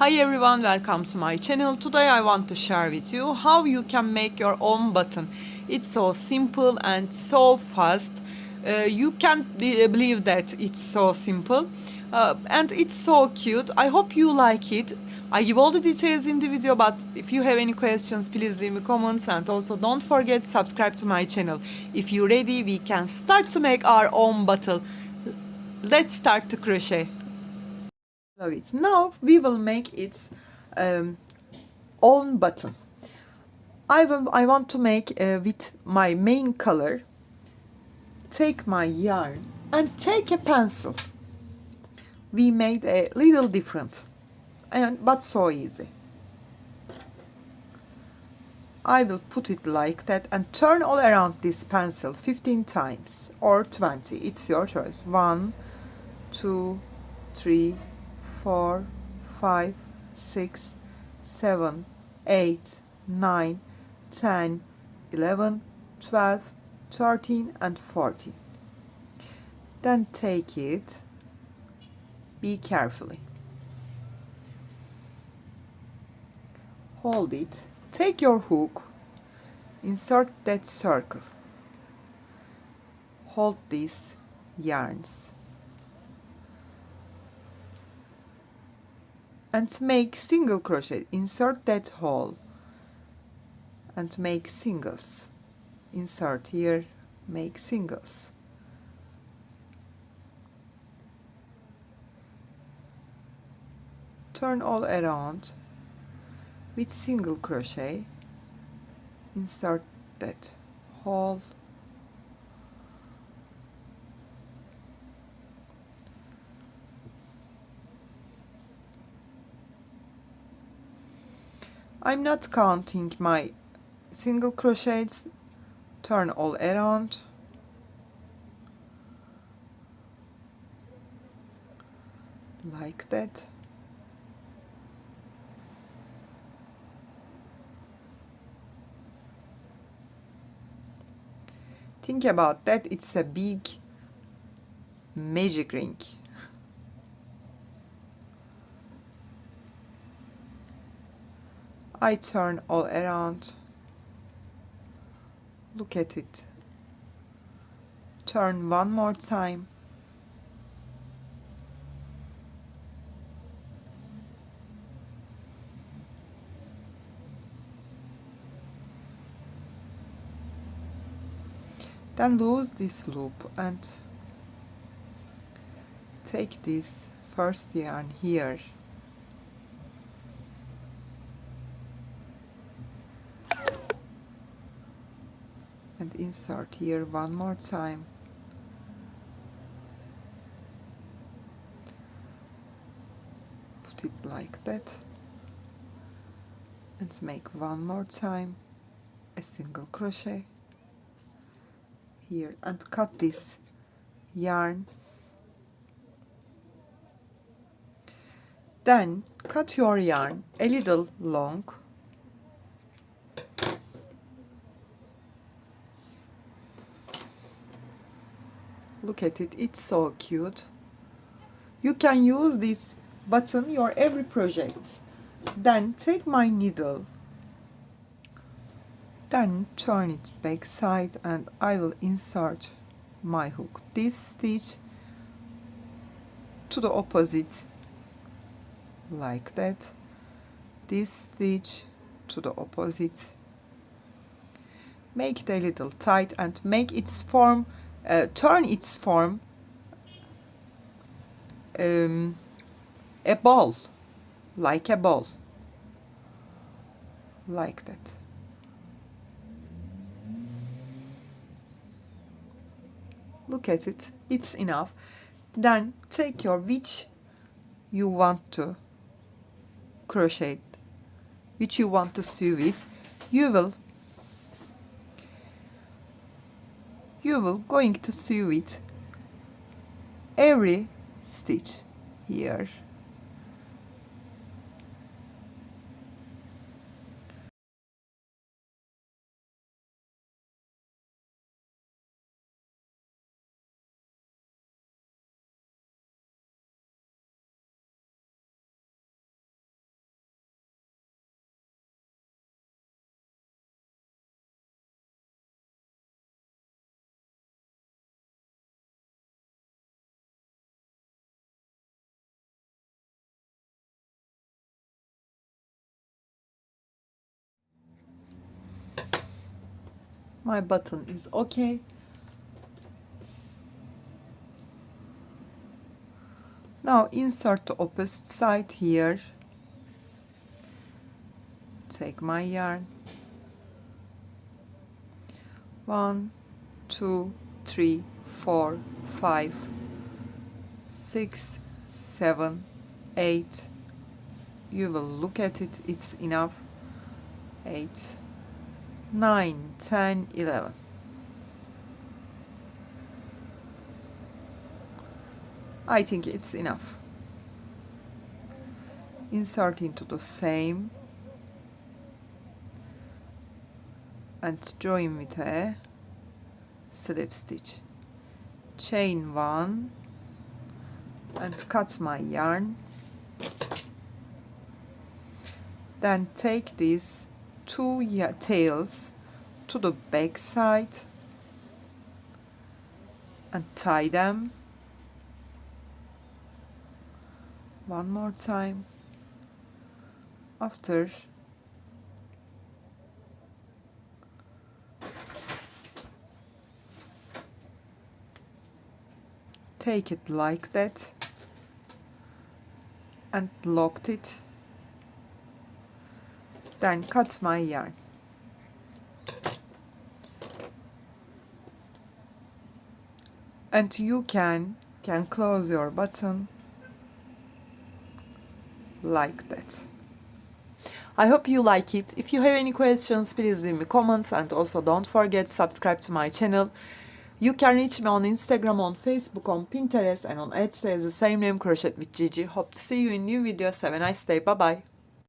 Hi everyone, welcome to my channel. Today I want to share with you how you can make your own button. It's so simple and so fast. You can't believe that it's so simple. And it's so cute. I hope you like it. I give all the details in the video, but if you have any questions, please leave me comments, and also don't forget subscribe to my channel. If you're ready, we can start to make our own button. Let's start to crochet. Love it. Now we will make its um, own button. I want to make with my main color. Take my yarn and take a pencil. We made a little different, but so easy. I will put it like that and turn all around this pencil 15 times or 20. It's your choice. 1, 2, 3, 4, 5, 6, 7, 8, 9, 10, 11, 12, 13 and 14. Then take it, be carefully. Hold it, take your hook, insert that circle. Hold these yarns and make single crochet. Insert that hole and make singles. Insert here, make singles. Turn all around with single crochet. Insert that hole. I'm not counting my single crochets. Turn all around. Like that. Think about that, it's a big magic ring. I turn all around. Look at it. Turn one more time. Then lose this loop and take this first yarn here and insert here one more time. Put it like that and make one more time a single crochet here and cut this yarn. Then cut your yarn a little long. Look at it, it's so cute. You can use this button your every project. Then take my needle, then turn it back side and I will insert my hook. This stitch to the opposite, like that. This stitch to the opposite. Make it a little tight and make its form, turn its form a ball, like a ball, like that. Look at it, it's enough. Then take your which you want to crochet, which you want to sew it. You will going to sew it every stitch here. My button is okay. Now insert the opposite side here. Take my yarn. 1, 2, 3, 4, 5, 6, 7, 8. You will look at it, it's enough. 8, 9, 10, 11. I think it's enough. Insert into the same and join with a slip stitch. Chain 1 and cut my yarn. Then take these two tails to the back side and tie them. One more time. After take it like that and locked it. Then cut my yarn. And you can close your button like that. I hope you like it. If you have any questions, please leave me comments, and also don't forget subscribe to my channel. You can reach me on Instagram, on Facebook, on Pinterest, and on Etsy as the same name, Crochet with Gigi. Hope to see you in new videos. Have a nice day. Bye bye.